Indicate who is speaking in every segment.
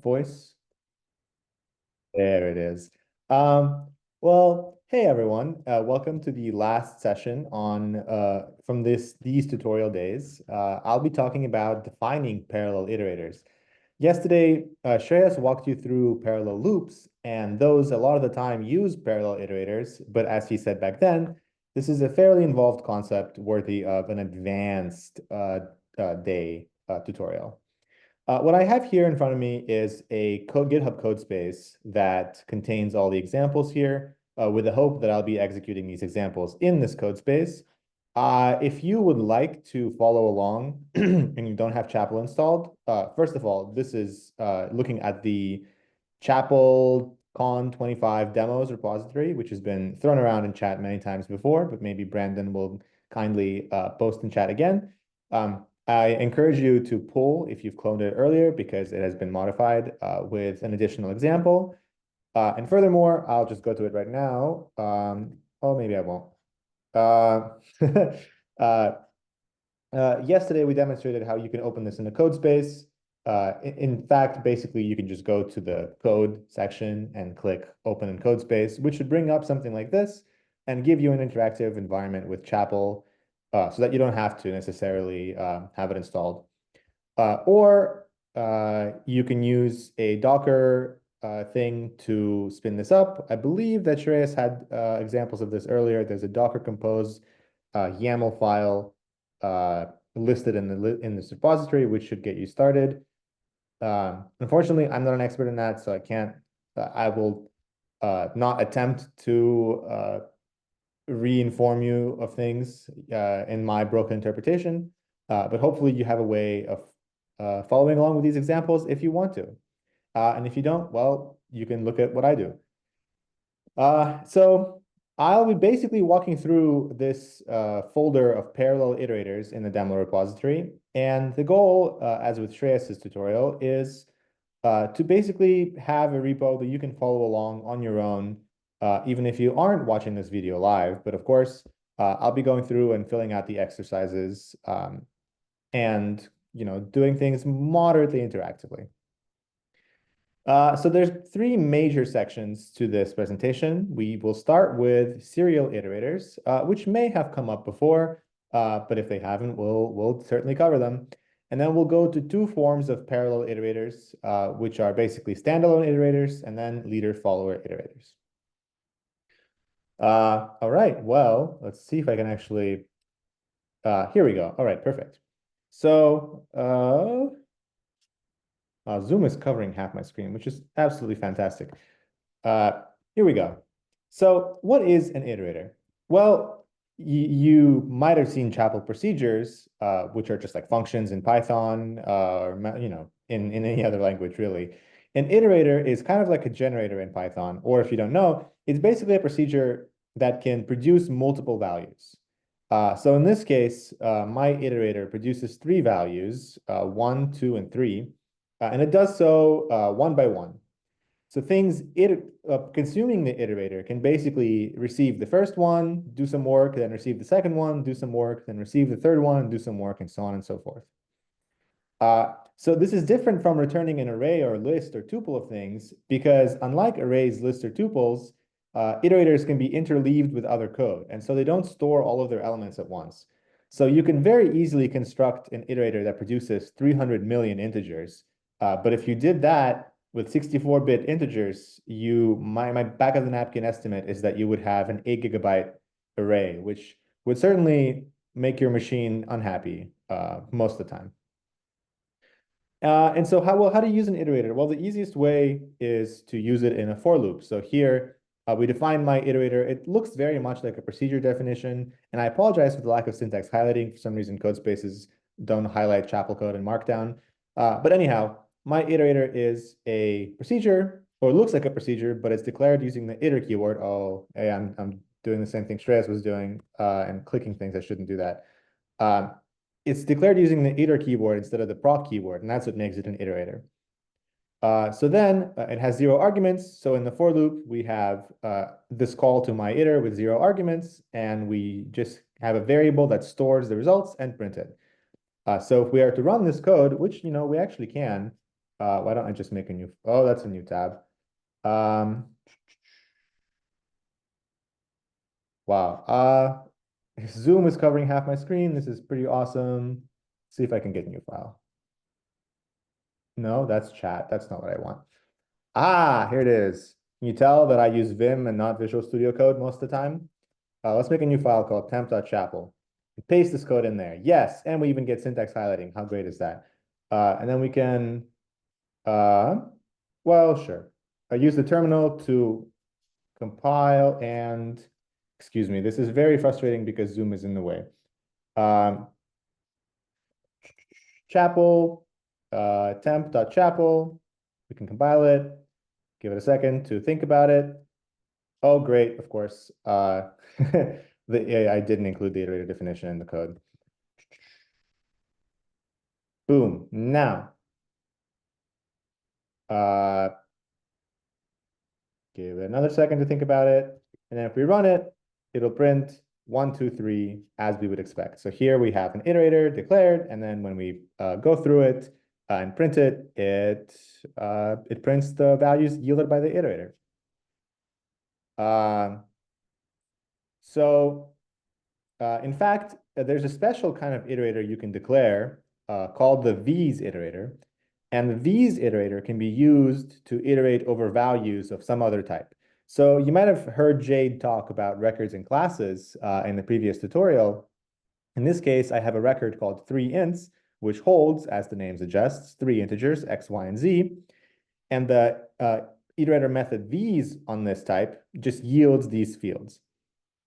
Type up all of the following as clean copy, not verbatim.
Speaker 1: voice. There it is. Well, hey everyone. Welcome to the last session on from these tutorial days. I'll be talking about defining parallel iterators. Yesterday, Shreyas walked you through parallel loops, and those a lot of the time use parallel iterators, but as he said back then, this is a fairly involved concept worthy of an advanced day tutorial. What I have here in front of me is a GitHub code space that contains all the examples here, with the hope that I'll be executing these examples in this code space. If you would like to follow along and you don't have Chapel installed, first of all, this is looking at the ChapelCon 25 demos repository, which has been thrown around in chat many times before, but maybe Brandon will kindly post in chat again. I encourage you to pull if you've cloned it earlier because it has been modified with an additional example. And furthermore, I'll just go to it right now. Oh, maybe I won't. Yesterday, we demonstrated how you can open this in the code space. In fact, basically, you can just go to the code section and click open in code space, which should bring up something like this and give you an interactive environment with Chapel so that you don't have to necessarily have it installed. Or you can use a Docker thing to spin this up. I believe that Shreyas had examples of this earlier. There's a Docker compose YAML file listed in this repository, which should get you started. Unfortunately, I'm not an expert in that, so I can't. I will not attempt to re-inform you of things in my broken interpretation, but hopefully you have a way of following along with these examples if you want to. And if you don't, well, you can look at what I do. So I'll be basically walking through this folder of parallel iterators in the demo repository. And the goal, as with Shreyas's tutorial, is to basically have a repo that you can follow along on your own, even if you aren't watching this video live. But of course, I'll be going through and filling out the exercises and doing things moderately interactively. So there's three major sections to this presentation. We will start with serial iterators, which may have come up before, but if they haven't, we'll certainly cover them. And then we'll go to two forms of parallel iterators, which are basically standalone iterators and then leader-follower iterators. All right, well, let's see if I can actually, here we go. All right, perfect. So Zoom is covering half my screen, which is absolutely fantastic. Here we go. So what is an iterator? Well, you might have seen Chapel procedures, which are just like functions in Python, or in any other language, really. An iterator is kind of like a generator in Python, or if you don't know, it's basically a procedure that can produce multiple values. So in this case, my iterator produces three values, 1, 2, and 3. And it does so one by one. So consuming the iterator can basically receive the first one, do some work, then receive the second one, do some work, then receive the third one, do some work, and so on and so forth. So this is different from returning an array or list or tuple of things, because unlike arrays, lists, or tuples, iterators can be interleaved with other code. And so they don't store all of their elements at once. So you can very easily construct an iterator that produces 300 million integers. But if you did that with 64-bit integers, my back of the napkin estimate is that you would have an 8 GB array, which would certainly make your machine unhappy most of the time. And so how do you use an iterator? Well, the easiest way is to use it in a for loop. So here we define my iterator. It looks very much like a procedure definition. And I apologize for the lack of syntax highlighting. For some reason, code spaces don't highlight Chapel code in Markdown. But anyhow, my iterator is a procedure, or looks like a procedure, but it's declared using the iter keyword. Oh, hey, I'm doing the same thing Shreyas was doing and clicking things. I shouldn't do that. It's declared using the iter keyword instead of the proc keyword, and that's what makes it an iterator. So then it has 0 arguments. So in the for loop, we have this call to my iter with 0 arguments, and we just have a variable that stores the results and print it. So if we are to run this code, which we actually can, Why don't I just make a new, oh, that's a new tab. Um, wow. Zoom is covering half my screen. This is pretty awesome. See if I can get a new file. No, that's chat. That's not what I want. Ah, here it is. Can you tell that I use Vim and not Visual Studio Code most of the time? Let's make a new file called temp.chapel. Paste this code in there. Yes, and we even get syntax highlighting. How great is that? And then we can, well, sure. I use the terminal to compile and, excuse me, this is very frustrating because Zoom is in the way. Chapel, temp.chapel. We can compile it. Give it a second to think about it. Oh, great, of course. I didn't include the iterator definition in the code. Boom. Now, give it another second to think about it. And then if we run it, it'll print 1, 2, 3 as we would expect. So here we have an iterator declared, and then when we go through it and print it, it prints the values yielded by the iterator. In fact, there's a special kind of iterator you can declare called the v's iterator. And the v's iterator can be used to iterate over values of some other type. So you might have heard Jade talk about records and classes in the previous tutorial. In this case, I have a record called 3ints, which holds, as the name suggests, 3 integers, x, y, and z. And the iterator method v's on this type just yields these fields.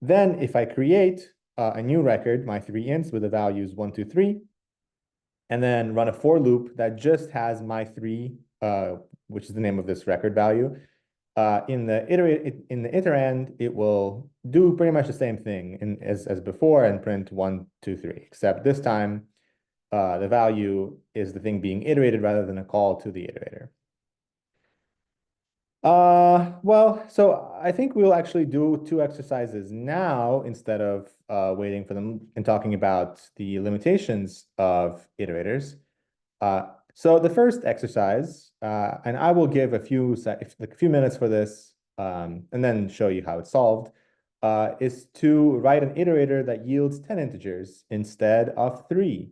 Speaker 1: Then if I create a new record, my 3ints with the values 1, 2, 3, and then run a for loop that just has my 3, which is the name of this record value. In the iterand, it will do pretty much the same thing as before and print 1, 2, 3, except this time the value is the thing being iterated rather than a call to the iterator. Well, so I think we'll actually do 2 exercises now instead of waiting for them and talking about the limitations of iterators. So the first exercise, and I will give a few minutes for this and then show you how it's solved, is to write an iterator that yields 10 integers instead of 3.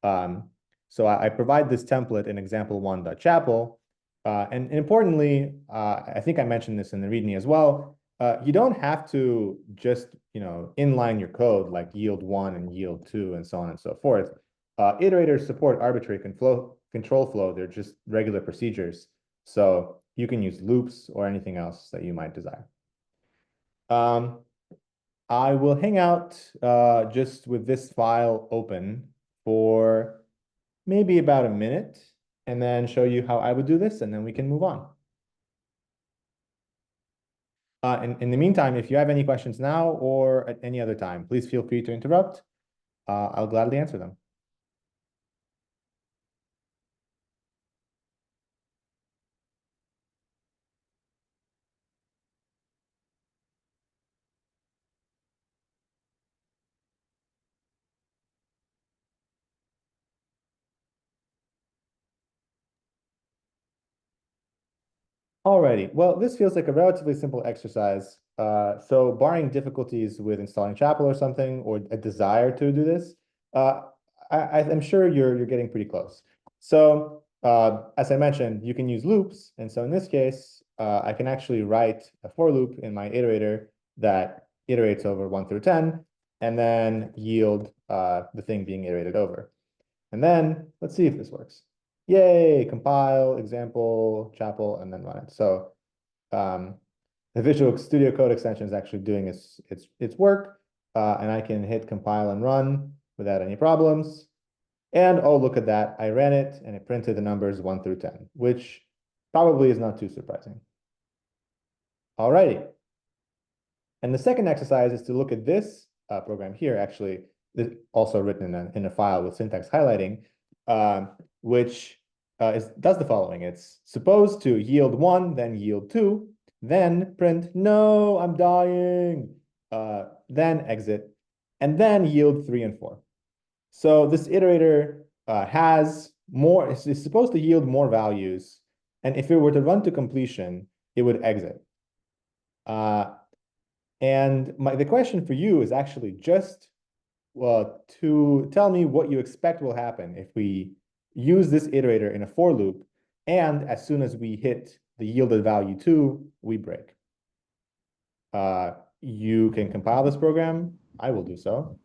Speaker 1: So I provide this template in example1.chapel. And importantly, I think I mentioned this in the README as well, you don't have to just, inline your code like yield 1 and yield 2 and so on and so forth. Iterators support arbitrary control flow. They're just regular procedures. So you can use loops or anything else that you might desire. I will hang out just with this file open for maybe about a minute and then show you how I would do this, and then we can move on. In the meantime, if you have any questions now or at any other time, please feel free to interrupt. I'll gladly answer them. Alrighty, well, this feels like a relatively simple exercise. So barring difficulties with installing Chapel or something, or a desire to do this, I'm sure you're getting pretty close. So as I mentioned, you can use loops. And so in this case, I can actually write a for loop in my iterator that iterates over 1 through 10, and then yield the thing being iterated over. And then let's see if this works. Yay, compile, example, Chapel, and then run it. So the Visual Studio Code extension is actually doing its work, and I can hit compile and run without any problems. And oh, look at that. I ran it, and it printed the numbers 1 through 10, which probably is not too surprising. All righty. And the second exercise is to look at this program here, actually, also written in a file with syntax highlighting, which does the following. It's supposed to yield 1, then yield 2, then print, no, I'm dying, then exit, and then yield 3 and 4. So this iterator has more, it's supposed to yield more values. And if it were to run to completion, it would exit. And the question for you is actually just to tell me what you expect will happen if we use this iterator in a for loop, and as soon as we hit the yielded value 2, we break. You can compile this program. I will do so.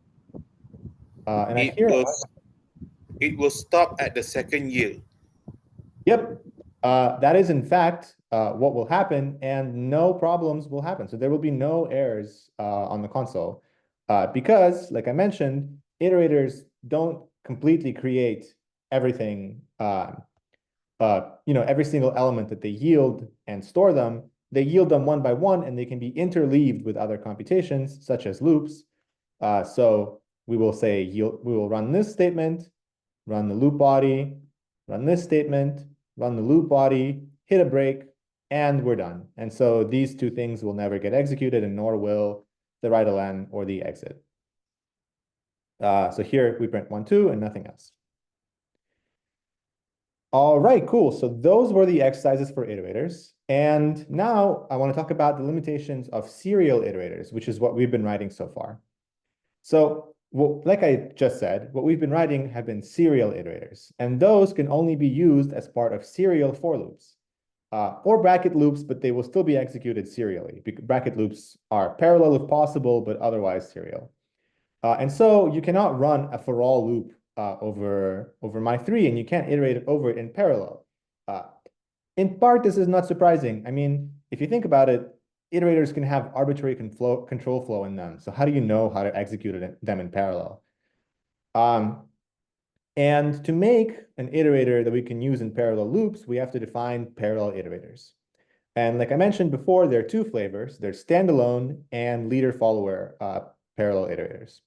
Speaker 1: And
Speaker 2: It
Speaker 1: here,
Speaker 2: will it will stop at the second yield.
Speaker 1: yep, that is in fact what will happen, and no problems will happen. So there will be no errors on the console because, like I mentioned, iterators don't completely create everything, every single element that they yield and store them. They yield them one by one, and they can be interleaved with other computations, such as loops. So we will say we will run this statement, run the loop body, run this statement, run the loop body, hit a break, and we're done. And so these two things will never get executed, and nor will the write ln or the exit. So here we print 1, 2, and nothing else. All right, cool. So those were the exercises for iterators. And now I want to talk about the limitations of serial iterators, which is what we've been writing so far. So like I just said, what we've been writing have been serial iterators, and those can only be used as part of serial for loops or bracket loops, but they will still be executed serially. Bracket loops are parallel if possible, but otherwise serial. And so you cannot run a for all loop over my3, and you can't iterate over it in parallel. In part, this is not surprising. I mean, if you think about it, iterators can have arbitrary control flow in them. So how do you know how to execute them in parallel? And to make an iterator that we can use in parallel loops, we have to define parallel iterators. And like I mentioned before, there are two flavors. There's standalone and leader-follower parallel iterators.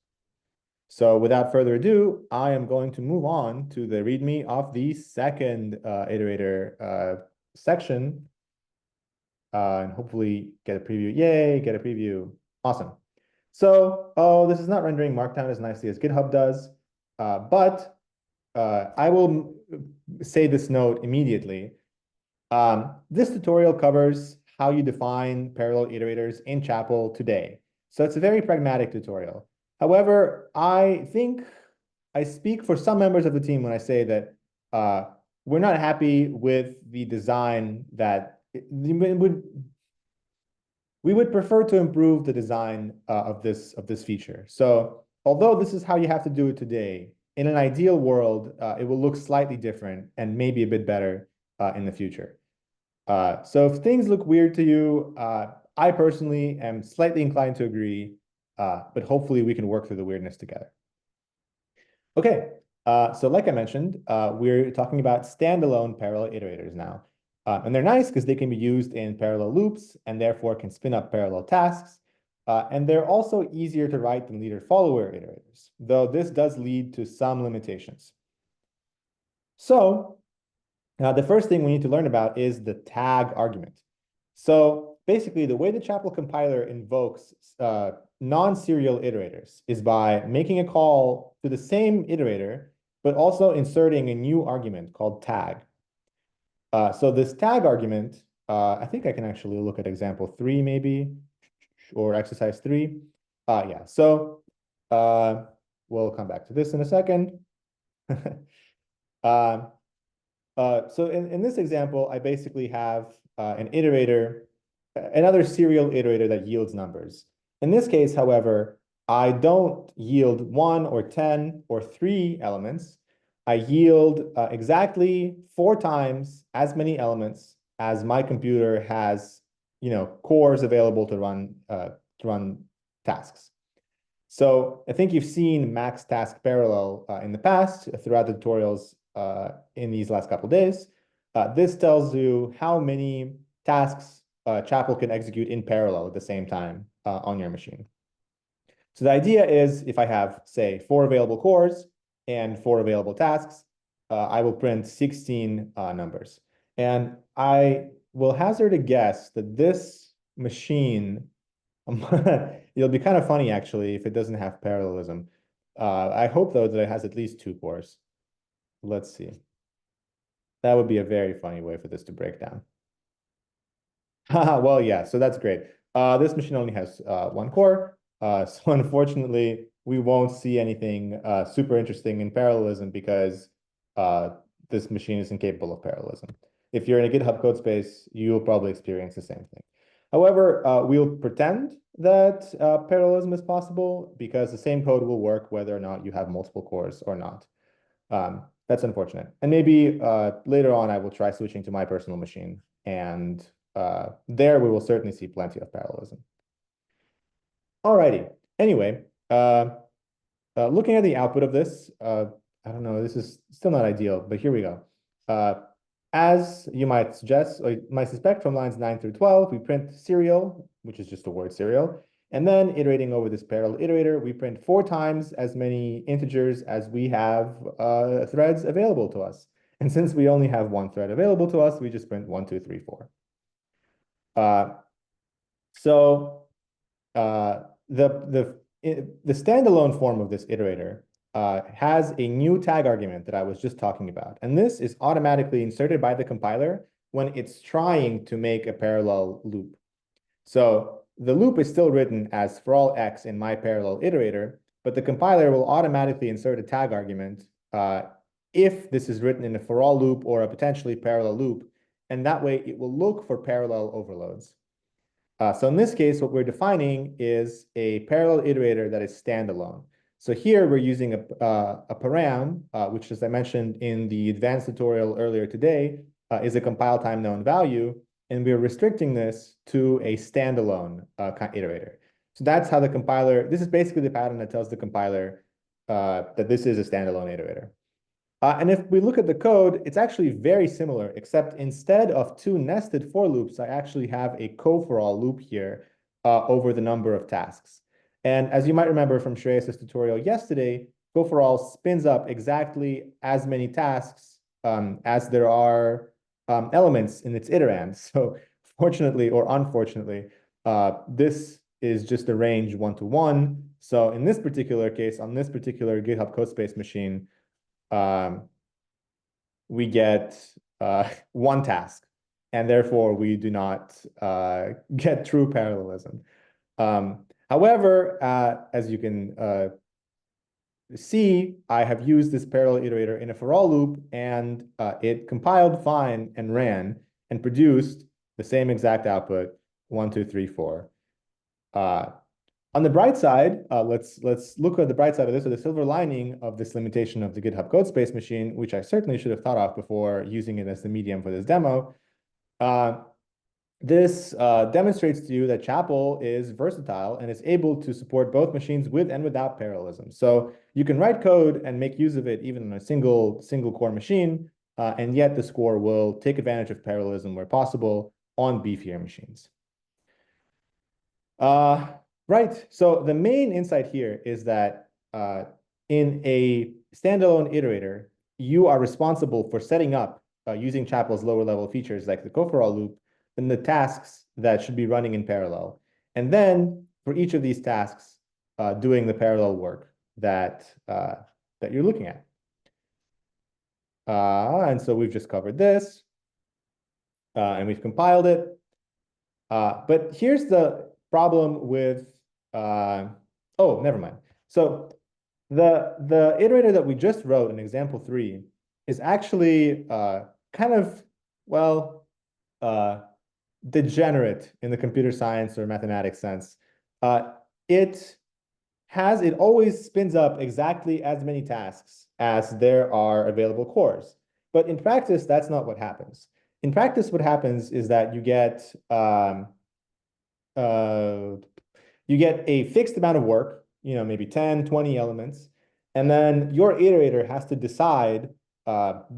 Speaker 1: So without further ado, I am going to move on to the README of the second iterator section, and hopefully get a preview. Yay, get a preview. Awesome. So, this is not rendering Markdown as nicely as GitHub does, but I will say this note immediately. This tutorial covers how you define parallel iterators in Chapel today. So it's a very pragmatic tutorial. However, I think I speak for some members of the team when I say that we're not happy with the design that we would prefer to improve the design of this feature. So although this is how you have to do it today, in an ideal world, it will look slightly different and maybe a bit better in the future. So if things look weird to you, I personally am slightly inclined to agree, but hopefully we can work through the weirdness together. Okay, so like I mentioned, we're talking about standalone parallel iterators now. And they're nice because they can be used in parallel loops and therefore can spin up parallel tasks. And they're also easier to write than leader-follower iterators, though this does lead to some limitations. So the first thing we need to learn about is the tag argument. So basically, the way the Chapel compiler invokes non-serial iterators is by making a call to the same iterator, but also inserting a new argument called tag. So this tag argument, I think I can actually look at example 3 maybe, or exercise 3. Yeah, so we'll come back to this in a second. So in this example, I basically have an iterator, another serial iterator that yields numbers. In this case, however, I don't yield 1 or 10 or 3 elements. I yield exactly 4 times as many elements as my computer has, cores available to run tasks. So I think you've seen max task parallel in the past throughout the tutorials in these last couple of days. This tells you how many tasks Chapel can execute in parallel at the same time on your machine. So the idea is if I have, say, 4 available cores and 4 available tasks, I will print 16 numbers. And I will hazard a guess that this machine, it'll be kind of funny actually if it doesn't have parallelism. I hope though that it has at least 2 cores. Let's see. That would be a very funny way for this to break down. Well, yeah, so that's great. This machine only has one core. So unfortunately, we won't see anything super interesting in parallelism because uh, this machine isn't capable of parallelism. If you're in a GitHub code space, you'll probably experience the same thing. However, we'll pretend that parallelism is possible because the same code will work whether or not you have multiple cores or not. That's unfortunate. And maybe later on, I will try switching to my personal machine. And there we will certainly see plenty of parallelism. Alrighty. Anyway, looking at the output of this, I don't know, this is still not ideal, but here we go. As you might suggest, or you might suspect from lines 9 through 12, we print serial, which is just the word serial. And then iterating over this parallel iterator, we print 4 times as many integers as we have threads available to us. And since we only have one thread available to us, we just print 1, 2, 3, 4. So the standalone form of this iterator has a new tag argument that I was just talking about. And this is automatically inserted by the compiler when it's trying to make a parallel loop. So the loop is still written as for all x in my parallel iterator, but the compiler will automatically insert a tag argument if this is written in a for all loop or a potentially parallel loop. And that way it will look for parallel overloads. So in this case, what we're defining is a parallel iterator that is standalone. So here we're using a param, which, as I mentioned in the advanced tutorial earlier today, is a compile time known value. And we're restricting this to a standalone iterator. So that's how the compiler, this is basically the pattern that tells the compiler that this is a standalone iterator. And if we look at the code, it's actually very similar, except instead of 2 nested for loops, I actually have a co-for-all loop here over the number of tasks. And as you might remember from Shreyas's tutorial yesterday, co-for-all spins up exactly as many tasks as there are elements in its iterand. So fortunately or unfortunately, this is just a range 1 to 1. So in this particular case, on this particular GitHub Codespace machine, we get 1 task, and therefore we do not get true parallelism. However, as you can see, I have used this parallel iterator in a for all loop, and it compiled fine and ran and produced the same exact output, 1, 2, 3, 4. On the bright side, let's look at the bright side of this, or the silver lining of this limitation of the GitHub Codespace machine, which I certainly should have thought of before using it as the medium for this demo. This demonstrates to you that Chapel is versatile and is able to support both machines with and without parallelism. So you can write code and make use of it even on a single core machine, and yet the score will take advantage of parallelism where possible on beefier machines. Right. So the main insight here is that in a standalone iterator, you are responsible for setting up using Chapel's lower level features like the co-for-all loop and the tasks that should be running in parallel. And then for each of these tasks, doing the parallel work that you're looking at. And so we've just covered this and we've compiled it. But here's the problem with oh, never mind. So the iterator that we just wrote in example 3 is actually kind of, well, degenerate in the computer science or mathematics sense. It always spins up exactly as many tasks as there are available cores. But in practice, that's not what happens. In practice, what happens is that you get a fixed amount of work, maybe 10, 20 elements, and then your iterator has to decide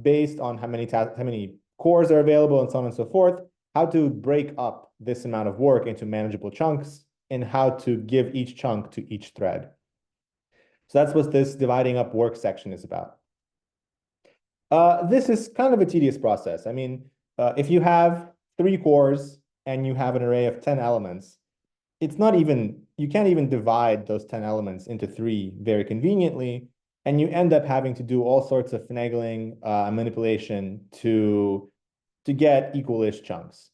Speaker 1: based on how many cores are available and so on and so forth, how to break up this amount of work into manageable chunks and how to give each chunk to each thread. So that's what this dividing up work section is about. This is kind of a tedious process. I mean, if you have 3 cores and you have an array of 10 elements, you can't even divide those 10 elements into 3 very conveniently. and you end up having to do all sorts of finagling and manipulation to get equal-ish chunks.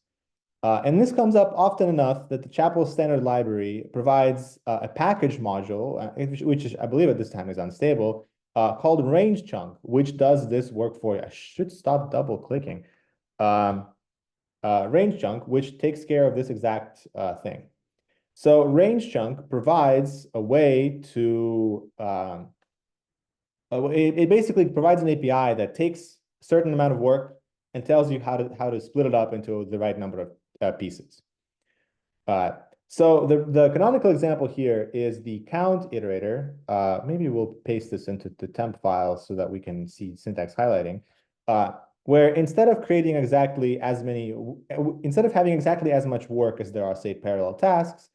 Speaker 1: And this comes up often enough that the Chapel standard library provides a package module, which I believe at this time is unstable, called range chunk, which does this work for you. I should stop double clicking. Range chunk, which takes care of this exact thing. So range chunk provides a way to, it basically provides an API that takes a certain amount of work and tells you how to split it up into the right number of pieces. So the canonical example here is the count iterator. Maybe we'll paste this into the temp file so that we can see syntax highlighting, where instead of having exactly as much work as there are, say, parallel tasks,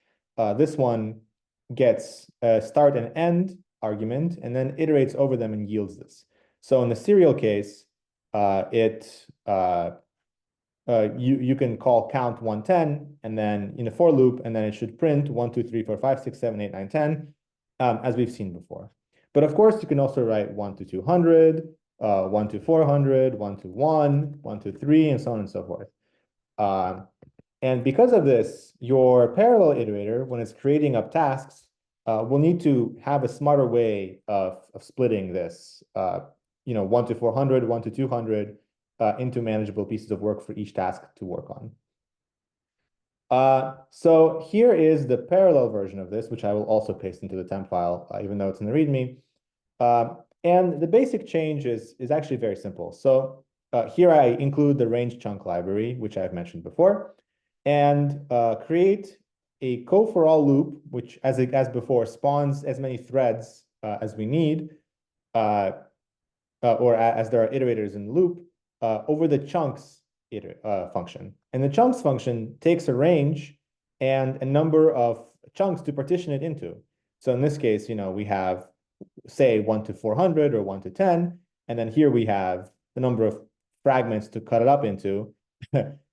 Speaker 1: this one gets a start and end argument and then iterates over them and yields this. So in the serial case, you can call count 110 and then in a for loop, and then it should print 1, 2, 3, 4, 5, 6, 7, 8, 9, 10, as we've seen before. But of course, you can also write 1 to 200, 1 to 400, 1 to 1, 1 to 3, and so on and so forth. And because of this, your parallel iterator, when it's creating up tasks, will need to have a smarter way of splitting this, 1 to 400, 1 to 200, into manageable pieces of work for each task to work on. So here is the parallel version of this, which I will also paste into the temp file, even though it's in the README. And the basic change is actually very simple. So here I include the range chunk library, which I've mentioned before, and create a co for all loop, which as before spawns as many threads as we need, or as there are iterators in the loop, over the chunks function. And the chunks function takes a range and a number of chunks to partition it into. So in this case, we have, say, 1 to 400 or 1 to 10, and then here we have the number of fragments to cut it up into.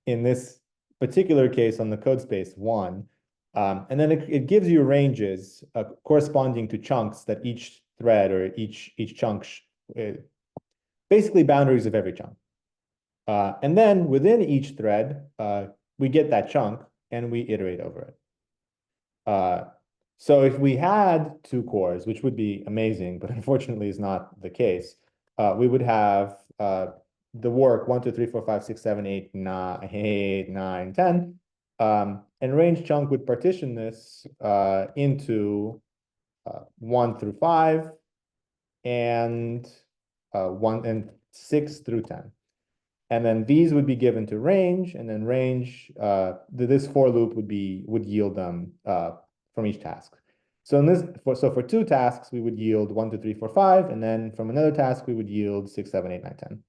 Speaker 1: In this particular case on the code space, 1. And then it gives you ranges corresponding to chunks that each thread or each chunk, basically boundaries of every chunk. And then within each thread, we get that chunk and we iterate over it. So if we had 2 cores, which would be amazing, but unfortunately is not the case, we would have the work 1, 2, 3, 4, 5, 6, 7, 8, 9, 10. And range chunk would partition this into 1 through 5 and 1 and 6 through 10. And then these would be given to range, and then range, this for loop would yield them from each task. So for 2 tasks, we would yield 1, 2, 3, 4, 5, and then from another task, we would yield 6, 7, 8, 9,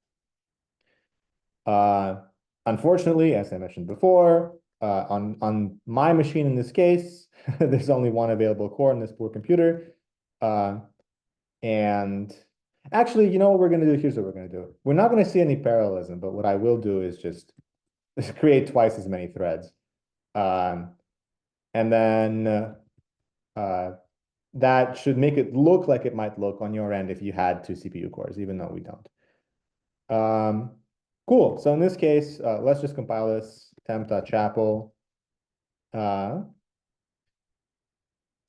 Speaker 1: 10. Unfortunately, as I mentioned before, on my machine in this case, there's only 1 available core in this poor computer. And actually, you know what we're going to do? Here's what we're going to do. We're not going to see any parallelism, but what I will do is just create twice as many threads. And then that should make it look like it might look on your end if you had 2 CPU cores, even though we don't. Cool. So in this case, let's just compile this temp.chapel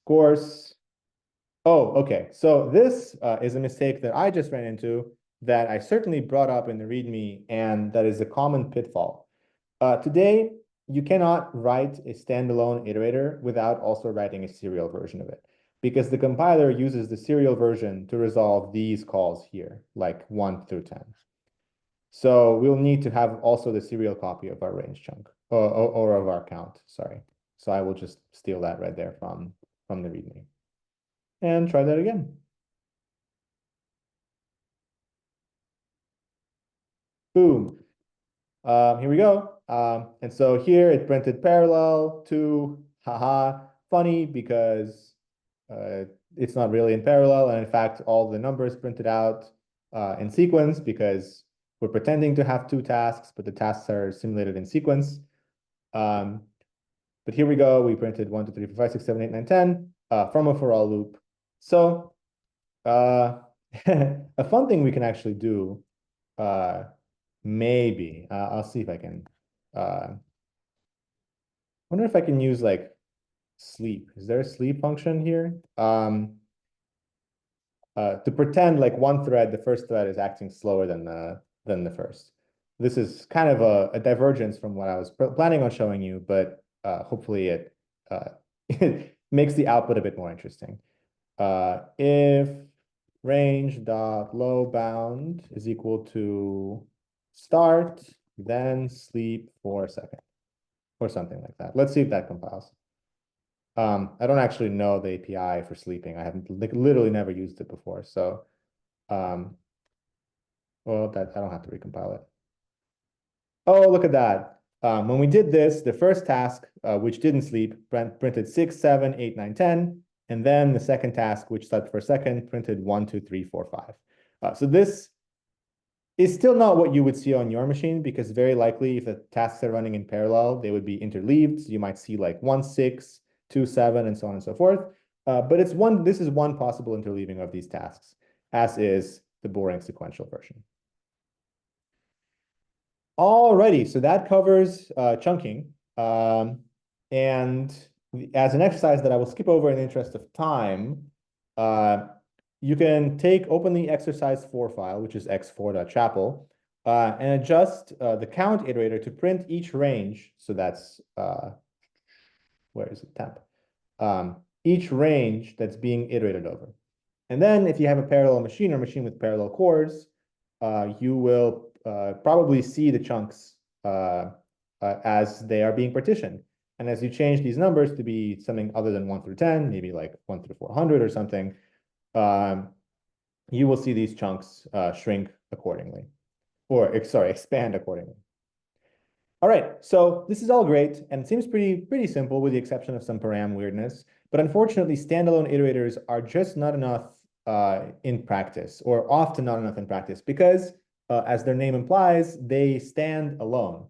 Speaker 1: course. Oh, okay. So this is a mistake that I just ran into that I certainly brought up in the README, and that is a common pitfall. Today, you cannot write a standalone iterator without also writing a serial version of it, because the compiler uses the serial version to resolve these calls here, like 1 through 10. So we'll need to have also the serial copy of our range chunk, or of our count, sorry. So I will just steal that right there from the README. And try that again. Boom. Here we go. And so here it printed parallel to, haha, funny because it's not really in parallel. And in fact, all the numbers printed out in sequence because we're pretending to have 2 tasks, but the tasks are simulated in sequence. But here we go. We printed 1, 2, 3, 4, 5, 6, 7, 8, 9, 10 from a for all loop. So A fun thing we can actually do, maybe, I'll see if I can, wonder if I can use like sleep. Is there a sleep function here? To pretend like one thread, the first thread is acting slower than the first. This is kind of a divergence from what I was planning on showing you, but hopefully it makes the output a bit more interesting. If range dot low bound is equal to start, then sleep for a second, or something like that. Let's see if that compiles. I don't actually know the API for sleeping. I haven't like literally never used it before. So, well, that I don't have to recompile it. Oh, look at that. When we did this, the first task, which didn't sleep, printed 6, 7, 8, 9, 10. And then the second task, which slept for a second, printed 1, 2, 3, 4, 5. So this is still not what you would see on your machine, because very likely if the tasks are running in parallel, they would be interleaved. So you might see like 1, 6, 2, 7, and so on and so forth. But this is one possible interleaving of these tasks, as is the boring sequential version. Alrighty, so that covers chunking. And as an exercise that I will skip over in the interest of time, you can open the exercise 4 file, which is x4.chapel, and adjust the count iterator to print each range. So that's, where is it, temp? Each range that's being iterated over. And then if you have a parallel machine or machine with parallel cores, you will probably see the chunks as they are being partitioned. And as you change these numbers to be something other than 1 through 10, maybe like 1 through 400 or something, you will see these chunks shrink accordingly, or sorry, expand accordingly. All right, so this is all great, and it seems pretty simple with the exception of some param weirdness. But unfortunately, standalone iterators are just not enough in practice, or often not enough in practice, because as their name implies, they stand alone.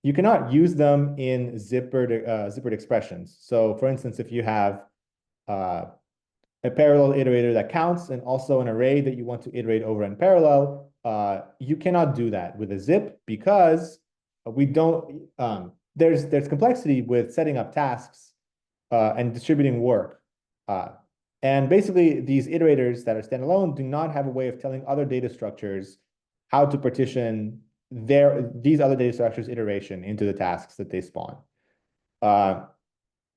Speaker 1: You cannot use them in zippered expressions. So for instance, if you have a parallel iterator that counts and also an array that you want to iterate over in parallel, you cannot do that with a zip, because we don't, there's complexity with setting up tasks and distributing work. And basically, these iterators that are standalone do not have a way of telling other data structures how to partition these other data structures' iteration into the tasks that they spawn.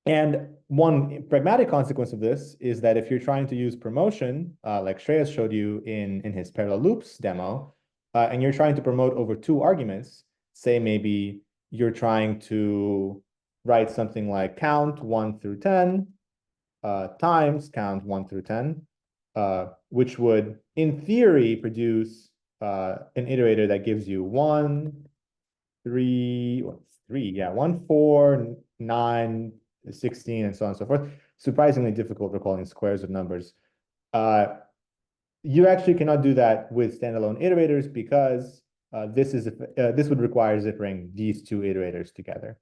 Speaker 1: And one pragmatic consequence of this is that if you're trying to use promotion, like Shreyas showed you in his parallel loops demo, and you're trying to promote over 2 arguments, say maybe you're trying to write something like count 1 through 10 times count 1 through 10, which would, in theory, produce an iterator that gives you 1, 3, 1, 4, 9, 16, and so on and so forth. Surprisingly difficult recalling squares of numbers. You actually cannot do that with standalone iterators, because this would require zippering these 2 iterators together.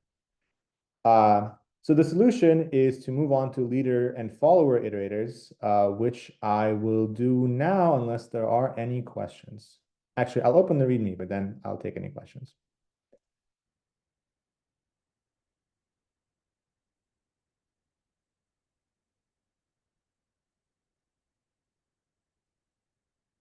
Speaker 1: So the solution is to move on to leader and follower iterators, which I will do now unless there are any questions. Actually, I'll open the README, but then I'll take any questions.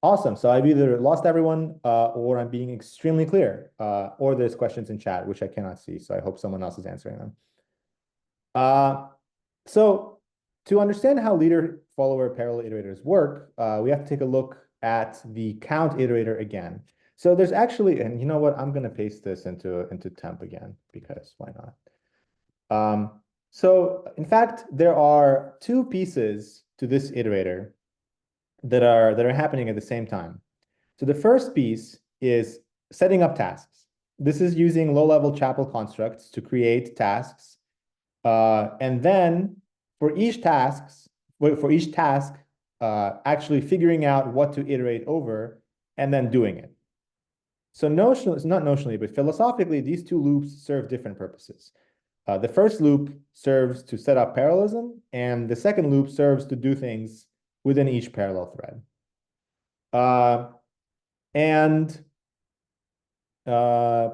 Speaker 1: Awesome. So I've either lost everyone or I'm being extremely clear, or there's questions in chat, which I cannot see. So I hope someone else is answering them. So to understand how leader, follower, parallel iterators work, we have to take a look at the count iterator again. So there's actually, and you know what, I'm going to paste this into temp again, because why not? So in fact, there are 2 pieces to this iterator that are happening at the same time. So the first piece is setting up tasks. This is using low-level Chapel constructs to create tasks. And then for each task, actually figuring out what to iterate over and then doing it. So not notionally, but philosophically, these 2 loops serve different purposes. The first loop serves to set up parallelism, and the second loop serves to do things within each parallel thread. Uh, and uh,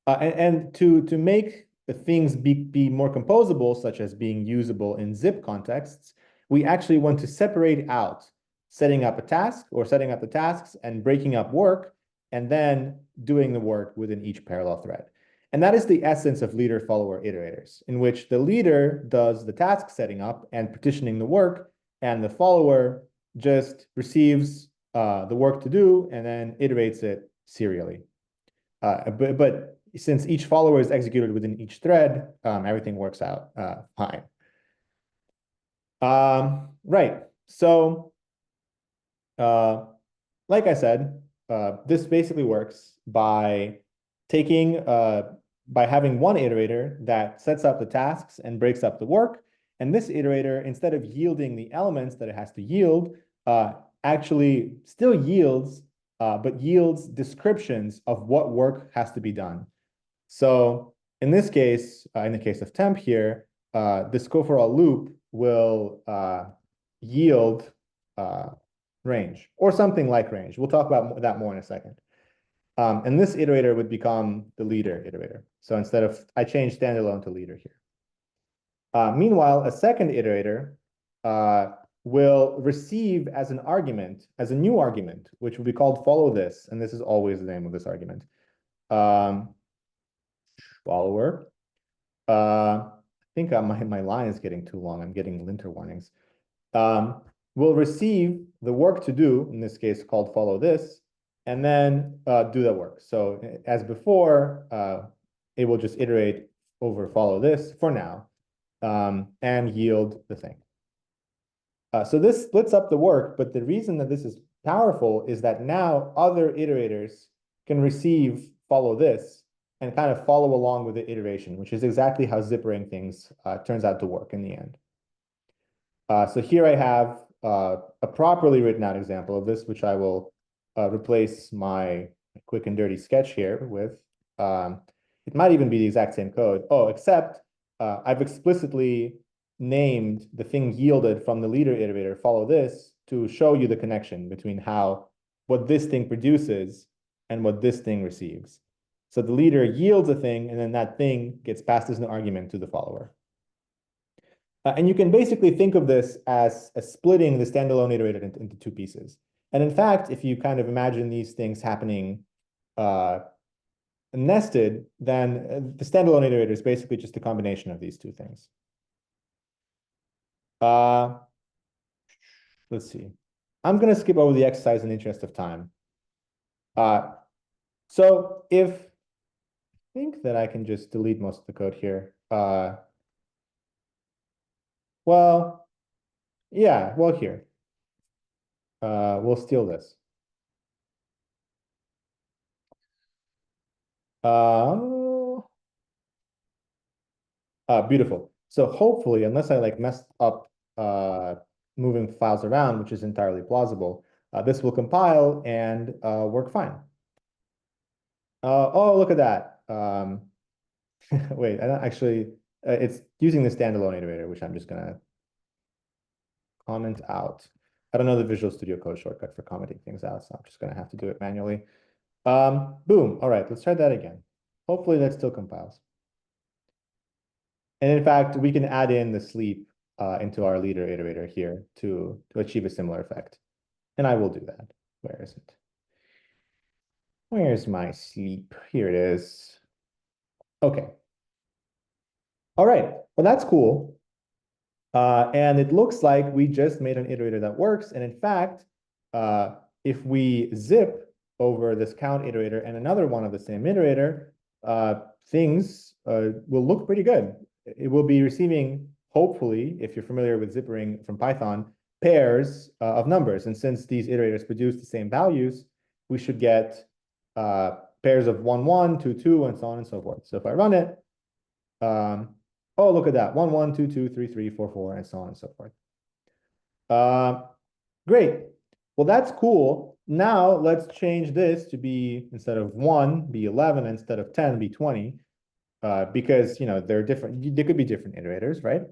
Speaker 1: and to make the things be more composable, such as being usable in zip contexts, we actually want to separate out setting up a task or setting up the tasks and breaking up work, and then doing the work within each parallel thread. And that is the essence of leader-follower iterators, in which the leader does the task setting up and partitioning the work, and the follower just receives the work to do and then iterates it serially. But since each follower is executed within each thread, everything works out fine. Right. So, like I said, this basically works by taking by having one iterator that sets up the tasks and breaks up the work. And this iterator, instead of yielding the elements that it has to yield, actually still yields, but yields descriptions of what work has to be done. So in this case, in the case of temp here, this go for all loop will yield range or something like range. We'll talk about that more in a second. And this iterator would become the leader iterator. So instead of, I change standalone to leader here. Meanwhile, a second iterator will receive as an argument, as a new argument, which will be called follow this. And this is always the name of this argument. Follower. I think my line is getting too long. I'm getting linter warnings. Will receive the work to do, in this case called follow this, and then do that work. So as before, it will just iterate over follow this for now, and yield the thing. So this splits up the work, but the reason that this is powerful is that now other iterators can receive follow this and kind of follow along with the iteration, which is exactly how zippering things turns out to work in the end. So here I have a properly written out example of this, which I will replace my quick and dirty sketch here with. It might even be the exact same code. Oh, except I've explicitly named the thing yielded from the leader iterator, follow this, to show you the connection between what this thing produces and what this thing receives. So the leader yields a thing, and then that thing gets passed as an argument to the follower. And you can basically think of this as splitting the standalone iterator into two pieces. And in fact, if you kind of imagine these things happening nested, then the standalone iterator is basically just a combination of these two things. Let's see. I'm going to skip over the exercise in the interest of time. So if I think that I can just delete most of the code here. Well, yeah, well, here. We'll steal this. Beautiful. So hopefully, unless I like messed up moving files around, which is entirely plausible, this will compile and work fine. Oh, look at that. Wait, I don't actually, it's using the standalone iterator, which I'm just gonna comment out. I don't know the Visual Studio Code shortcut for commenting things out, so I'm just gonna have to do it manually. Boom. All right, let's try that again. Hopefully that still compiles. And in fact, we can add in the sleep into our leader iterator here to achieve a similar effect. And I will do that. Where is it? Where's my sleep? Here it is. Okay. All right. Well, that's cool. And it looks like we just made an iterator that works. And in fact, if we zip over this count iterator and another one of the same iterator, things will look pretty good. It will be receiving, hopefully, if you're familiar with zippering from Python, pairs of numbers. And since these iterators produce the same values, we should get pairs of 1, 1, 2, 2, and so on and so forth. So if I run it, oh, look at that, 1, 1, 2, 2, 3, 3, 4, 4, and so on and so forth. Great. Well, that's cool. Now let's change this to be, instead of 1, be 11, instead of 10, be 20. Because they're different, they could be different iterators, right?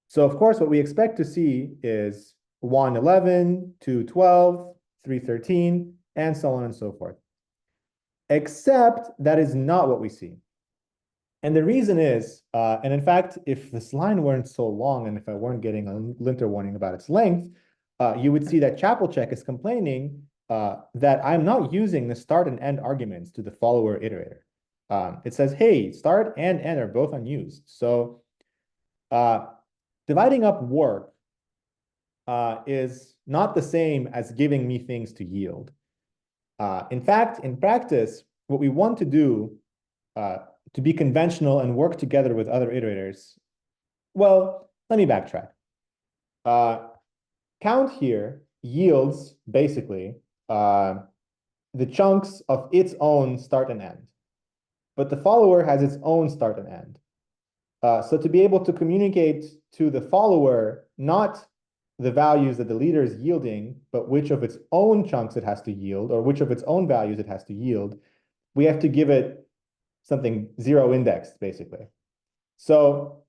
Speaker 1: So of course, what we expect to see is 111, 212, 313, and so on and so forth. Except that is not what we see. And the reason is, and in fact, if this line weren't so long and if I weren't getting a linter warning about its length, you would see that ChapelCheck is complaining that I'm not using the start and end arguments to the follower iterator. It says, hey, start and end are both unused. So dividing up work is not the same as giving me things to yield. In fact, in practice, what we want to do to be conventional and work together with other iterators, well, let me backtrack. Count here yields basically the chunks of its own start and end, but the follower has its own start and end. So to be able to communicate to the follower, not the values that the leader is yielding, but which of its own chunks it has to yield, or which of its own values it has to yield, we have to give it something zero indexed, basically. So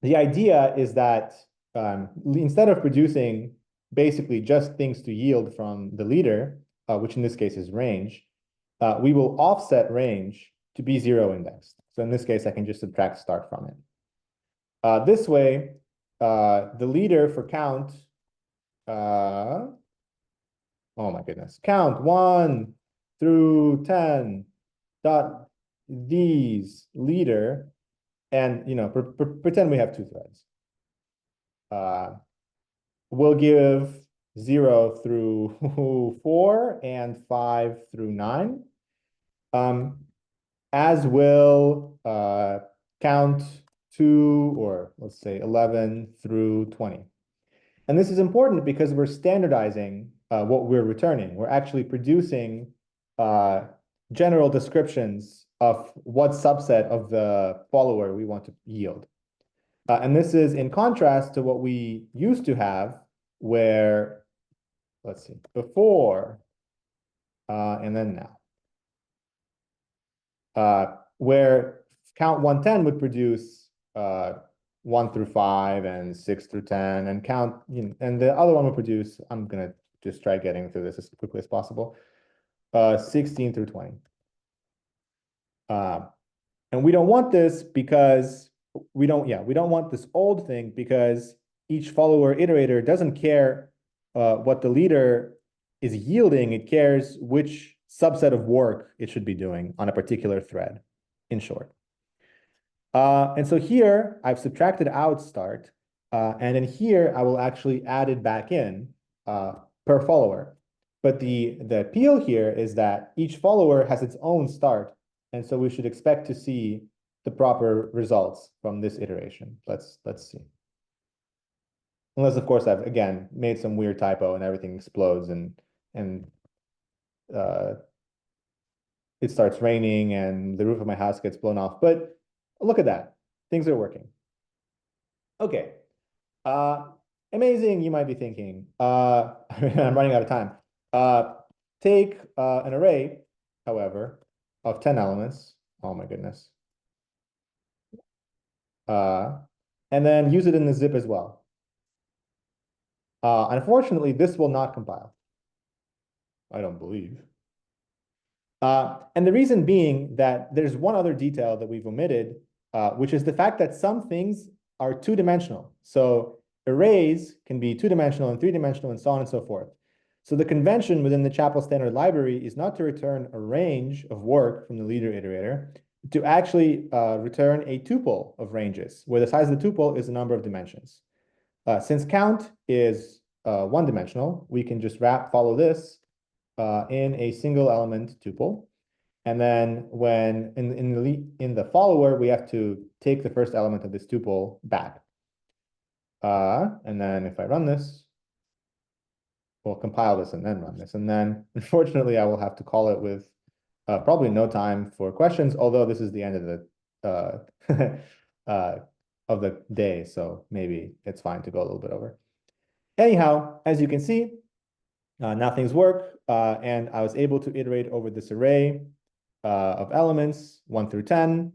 Speaker 1: the idea is that instead of producing basically just things to yield from the leader, which in this case is range, we will offset range to be zero indexed. So in this case, I can just subtract start from it. This way, the leader for count, oh my goodness, count 1 through 10 dot these leader, and pretend we have two threads. We'll give 0 through 4 and 5 through 9. As will count 2, or let's say 11 through 20. And this is important because we're standardizing what we're returning. We're actually producing general descriptions of what subset of the follower we want to yield. And this is in contrast to what we used to have, where, let's see, before and then now, where count 110 would produce 1 through 5 and 6 through 10, and count, and the other one would produce, I'm going to just try getting through this as quickly as possible, 16 through 20. And we don't want this because we don't want this old thing, because each follower iterator doesn't care what the leader is yielding. It cares which subset of work it should be doing on a particular thread, in short. And so here I've subtracted out start, and in here I will actually add it back in per follower. But the appeal here is that each follower has its own start, and so we should expect to see the proper results from this iteration. Let's see. Unless, of course, I've again made some weird typo and everything explodes and it starts raining and the roof of my house gets blown off. But look at that. Things are working. Okay. Amazing, you might be thinking. I'm running out of time. Take an array, however, of 10 elements. Oh my goodness. And then use it in the zip as well. Unfortunately, this will not compile. I don't believe. And the reason being that there's one other detail that we've omitted, which is the fact that some things are two-dimensional. So arrays can be two-dimensional and three-dimensional and so on and so forth. So the convention within the Chapel standard library is not to return a range of work from the leader iterator, to actually return a tuple of ranges, where the size of the tuple is the number of dimensions. Since count is one-dimensional, we can just follow this in a single element tuple. And then when in the follower, we have to take the first element of this tuple back. And then if I run this, we'll compile this and then run this. And then unfortunately, I will have to call it with probably no time for questions, although this is the end of the day, so maybe it's fine to go a little bit over. Anyhow, as you can see, now things work, and I was able to iterate over this array of elements 1 through 10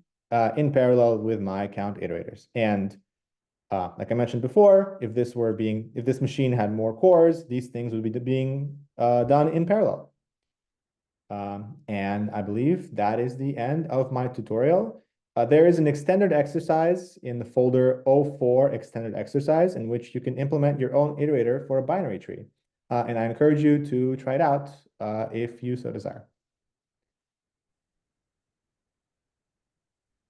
Speaker 1: in parallel with my count iterators. And Like I mentioned before, if this machine had more cores, these things would be being done in parallel. And I believe that is the end of my tutorial. There is an extended exercise in the folder 04 extended exercise in which you can implement your own iterator for a binary tree. And I encourage you to try it out if you so desire.